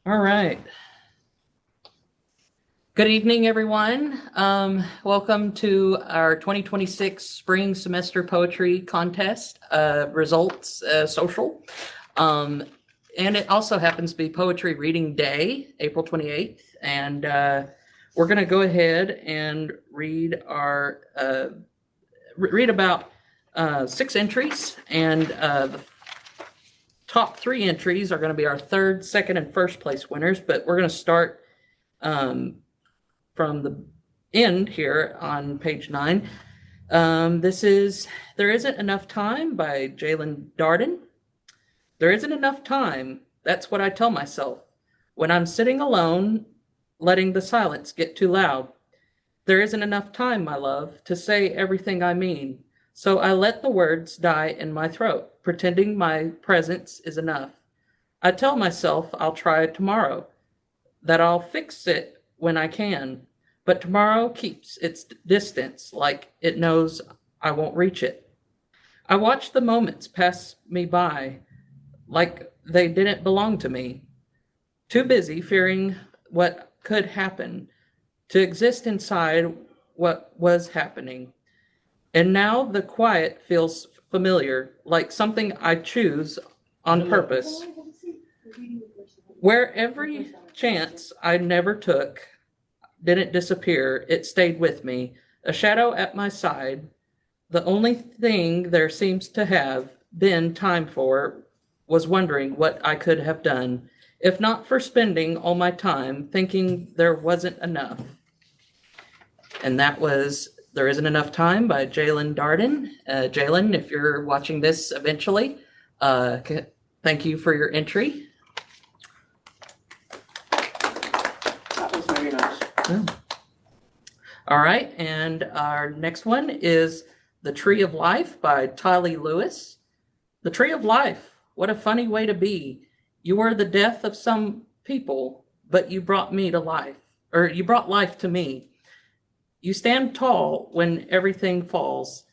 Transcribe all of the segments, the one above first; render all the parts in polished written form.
All right. Good evening, everyone. Welcome to our 2026 Spring Semester Poetry Contest results social. And it also happens to be Poetry Reading Day, April 28th. And we're going to go ahead and read about 6 entries. And the top 3 entries are going to be our third, second, and first place winners. But we're going to start from the end here on page 9. This is There Isn't Enough Time by Jalen Darden. There isn't enough time. That's what I tell myself when I'm sitting alone, letting the silence get too loud. There isn't enough time, my love, to say everything I mean. So I let the words die in my throat, pretending my presence is enough. I tell myself I'll try tomorrow, that I'll fix it when I can, but tomorrow keeps its distance like it knows I won't reach it. I watch the moments pass me by like they didn't belong to me, too busy fearing what could happen to exist inside what was happening. And now the quiet feels familiar, like something I choose on purpose. Where every chance I never took didn't disappear, it stayed with me, a shadow at my side. The only thing there seems to have been time for was wondering what I could have done, if not for spending all my time thinking there wasn't enough. And that was There Isn't Enough Time by Jalen Darden. Jalen, if you're watching this eventually, thank you for your entry. That was very nice. Oh. All right, and our next one is The Tree of Life by Tylee Lewis. The tree of life, what a funny way to be. You were the death of some people, but you brought me to life, or you brought life to me. You stand tall when everything falls.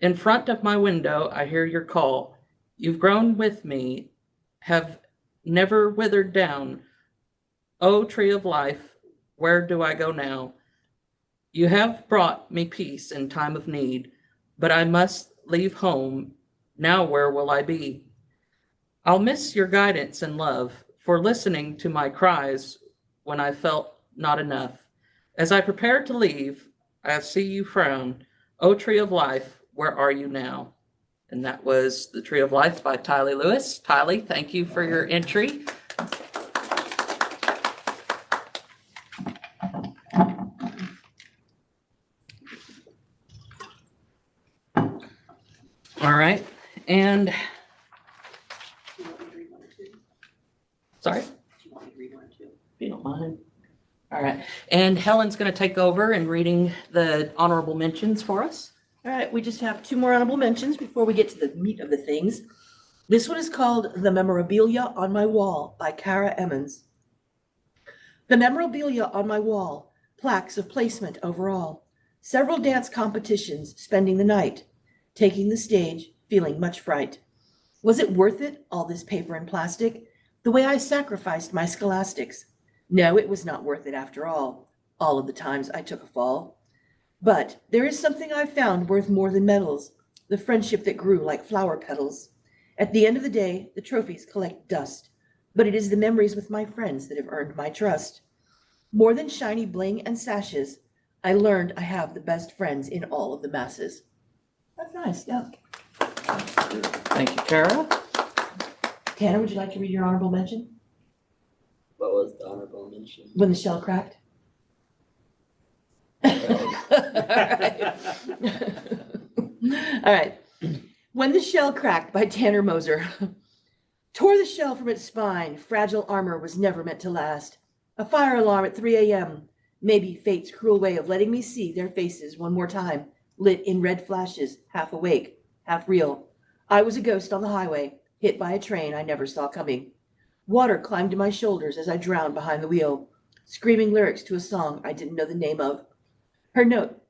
In front of my window, I hear your call. You've grown with me, have never withered down. Oh, tree of life, where do I go now? You have brought me peace in time of need, but I must leave home. Now where will I be? I'll miss your guidance and love, for listening to my cries when I felt not enough. As I prepare to leave, I see you frown. Oh, tree of life, where are you now? And that was The Tree of Life by Tylee Lewis. Tylee, thank you for your entry. All right, and sorry? Do you want me to read one too? If you don't mind. All right, and Helen's going to take over and reading the honorable mentions for us. All right, we just have 2 more honorable mentions before we get to the meat of the things. This one is called The Memorabilia on My Wall by Kara Emmons. The memorabilia on my wall, plaques of placement overall, several dance competitions, spending the night, taking the stage, feeling much fright. Was it worth it, all this paper and plastic? The way I sacrificed my scholastics? No, it was not worth it after all of the times I took a fall. But there is something I've found worth more than medals, the friendship that grew like flower petals. At the end of the day, the trophies collect dust, but it is the memories with my friends that have earned my trust. More than shiny bling and sashes, I learned I have the best friends in all of the masses. That's nice, yeah. Thank you, Kara. Tanner, would you like to read your honorable mention? What was the honorable mention? When the shell cracked? All right. When the Shell Cracked by Tanner Moser. Tore the shell from its spine. Fragile armor was never meant to last. A fire alarm at 3 a.m. Maybe fate's cruel way of letting me see their faces one more time, lit in red flashes, half awake, half real. I was a ghost on the highway, hit by a train I never saw coming. Water climbed to my shoulders as I drowned behind the wheel, screaming lyrics to a song I didn't know the name of. Her note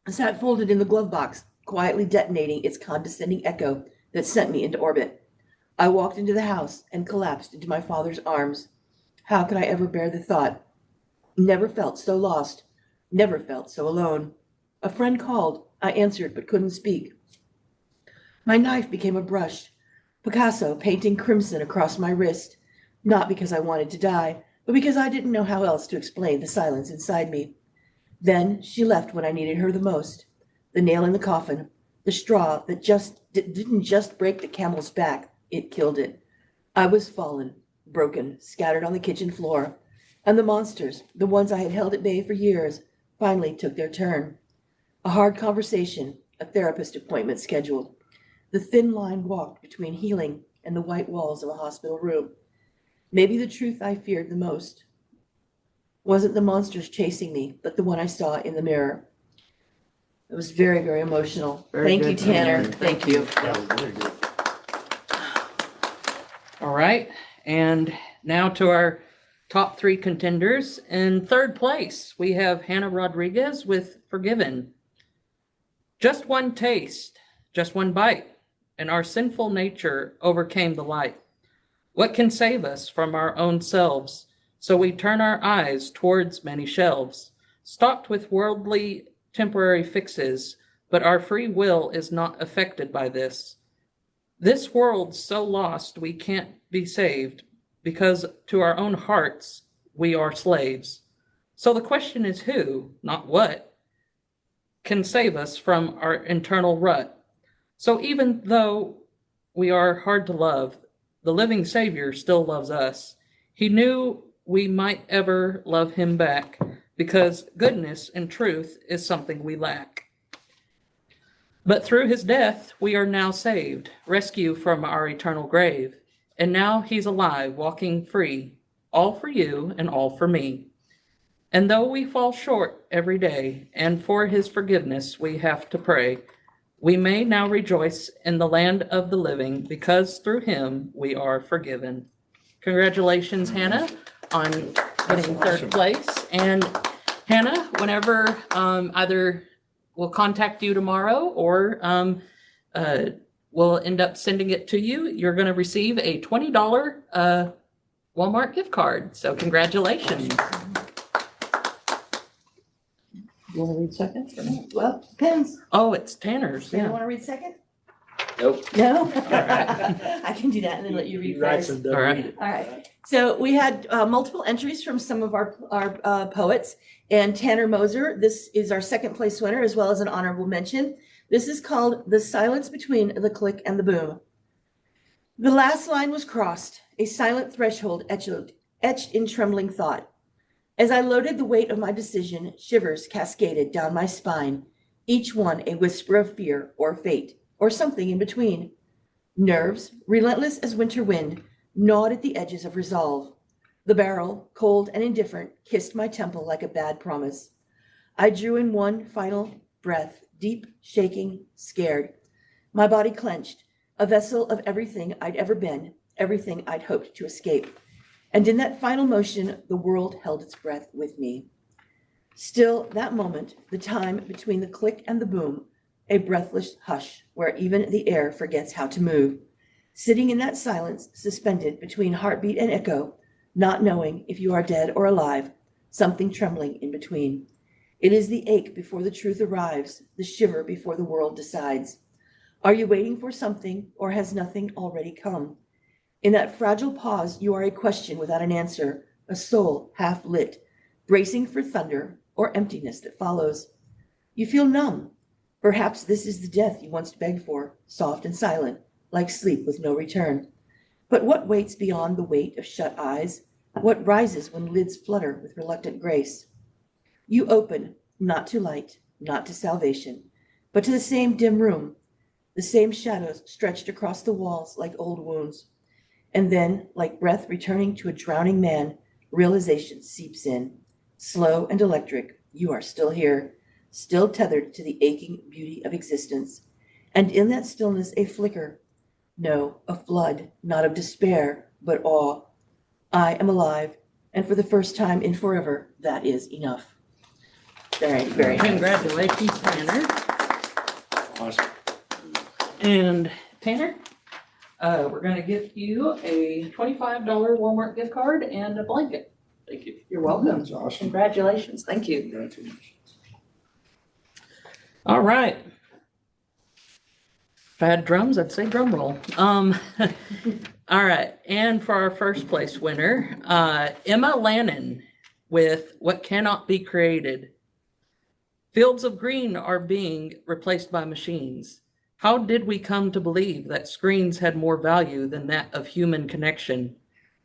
sat folded in the glove box, quietly detonating its condescending echo that sent me into orbit. I walked into the house and collapsed into my father's arms. How could I ever bear the thought? Never felt so lost, never felt so alone. A friend called. I answered but couldn't speak. My knife became a brush, Picasso painting crimson across my wrist, not because I wanted to die, but because I didn't know how else to explain the silence inside me. Then she left when I needed her the most. The nail in the coffin, the straw that didn't just break the camel's back, it killed it. I was fallen, broken, scattered on the kitchen floor, and the monsters, the ones I had held at bay for years, finally took their turn. A hard conversation, a therapist appointment scheduled. The thin line walked between healing and the white walls of a hospital room. Maybe the truth I feared the most wasn't the monsters chasing me, but the one I saw in the mirror. It was very, very emotional. Very Thank you, good, Tanner. Tanner. Thank you. That was very good. All right. And now to our top 3 contenders. In third place, we have Hannah Rodriguez with Forgiven. Just one taste, just one bite, and our sinful nature overcame the light. What can save us from our own selves? So we turn our eyes towards many shelves, stocked with worldly temporary fixes, but our free will is not affected by this. This world's so lost we can't be saved, because to our own hearts we are slaves. So the question is who, not what, can save us from our internal rut. So even though we are hard to love, the living Savior still loves us. He knew we might ever love him back, because goodness and truth is something we lack. But through his death, we are now saved, rescue from our eternal grave. And now he's alive, walking free, all for you and all for me. And though we fall short every day, and for his forgiveness we have to pray, we may now rejoice in the land of the living, because through him we are forgiven. Congratulations, Hannah, on getting third place. And Hannah, whenever either we'll contact you tomorrow or we'll end up sending it to you, you're going to receive a $20 Walmart gift card. So congratulations. You want to read second? Well, depends. Oh, it's Tanner's. You Yeah. want to read second? Nope. No? right. I can do that and then let you read writes first. and doesn't All right. read it. All right. So we had multiple entries from some of our poets, and Tanner Moser, this is our second place winner, as well as an honorable mention. This is called The Silence Between the Click and the Boom. The last line was crossed, a silent threshold etched in trembling thought. As I loaded the weight of my decision, shivers cascaded down my spine, each one a whisper of fear or fate, or something in between. Nerves, relentless as winter wind, gnawed at the edges of resolve. The barrel, cold and indifferent, kissed my temple like a bad promise. I drew in one final breath, deep, shaking, scared. My body clenched, a vessel of everything I'd ever been, everything I'd hoped to escape. And in that final motion, the world held its breath with me. Still, that moment, the time between the click and the boom, a breathless hush where even the air forgets how to move. Sitting in that silence, suspended between heartbeat and echo, not knowing if you are dead or alive, something trembling in between. It is the ache before the truth arrives, the shiver before the world decides. Are you waiting for something, or has nothing already come? In that fragile pause, you are a question without an answer, a soul half lit, bracing for thunder or emptiness that follows. You feel numb. Perhaps this is the death you once begged for, soft and silent, like sleep with no return. But what waits beyond the weight of shut eyes? What rises when lids flutter with reluctant grace? You open, not to light, not to salvation, but to the same dim room, the same shadows stretched across the walls like old wounds. And then, like breath returning to a drowning man, realization seeps in. Slow and electric, you are still here, still tethered to the aching beauty of existence. And in that stillness, a flicker. No, a flood, not of despair, but awe. I am alive, and for the first time in forever, that is enough. Very, very nice. Congratulations, Tanner. Awesome. And Tanner, We're going to gift you a $25 Walmart gift card and a blanket. Thank you. You're welcome. That's awesome. Congratulations. Thank you. Congratulations. All right. If I had drums, I'd say drum roll. All right. And for our first place winner, Emma Lannon with What Cannot Be Created. Fields of green are being replaced by machines. How did we come to believe that screens had more value than that of human connection?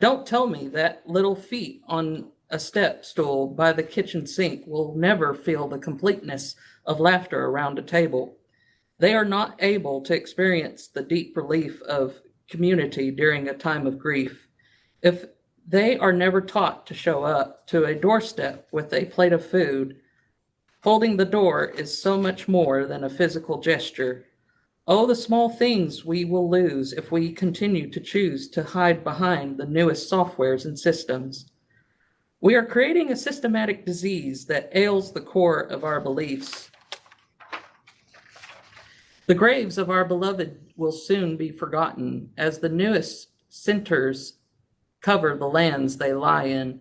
Don't tell me that little feet on a step stool by the kitchen sink will never feel the completeness of laughter around a table. They are not able to experience the deep relief of community during a time of grief. If they are never taught to show up to a doorstep with a plate of food, holding the door is so much more than a physical gesture. Oh, the small things we will lose if we continue to choose to hide behind the newest softwares and systems. We are creating a systematic disease that ails the core of our beliefs. The graves of our beloved will soon be forgotten as the newest centers cover the lands they lie in.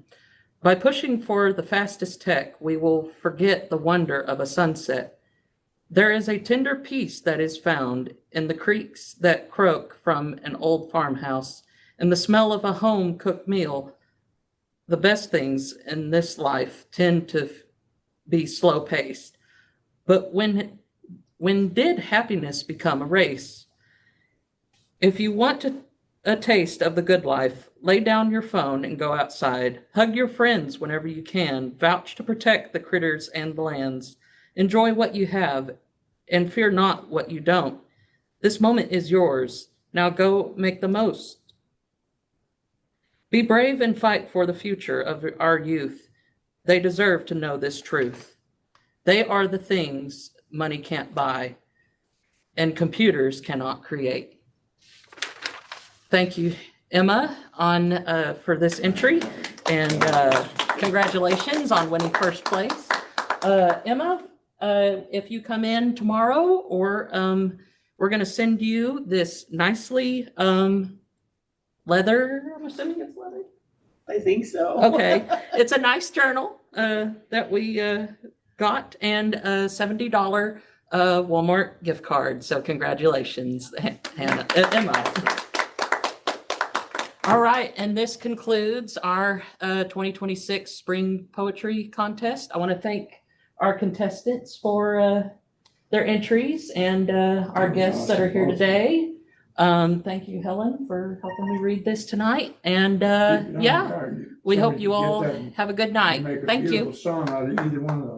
By pushing for the fastest tech, we will forget the wonder of a sunset. There is a tender peace that is found in the creaks that croak from an old farmhouse and the smell of a home-cooked meal. The best things in this life tend to be slow-paced. But when did happiness become a race? If you want a taste of the good life, lay down your phone and go outside. Hug your friends whenever you can. Vouch to protect the critters and the lands. Enjoy what you have and fear not what you don't. This moment is yours. Now go make the most. Be brave and fight for the future of our youth. They deserve to know this truth. They are the things money can't buy and computers cannot create. Thank you, Emma, for this entry, and congratulations on winning first place. Emma, if you come in tomorrow, or we're going to send you this nicely leather. I'm assuming it's leather. I think so. Okay, it's a nice journal that we got, and a $70 Walmart gift card. So congratulations, Hannah, Emma. All right, and this concludes our 2026 Spring Poetry Contest. I want to thank our contestants for their entries and our guests that are here today. Thank you, Helen, for helping me read this tonight. And yeah, we hope you all have a good night. Thank you. Song out of either one of those.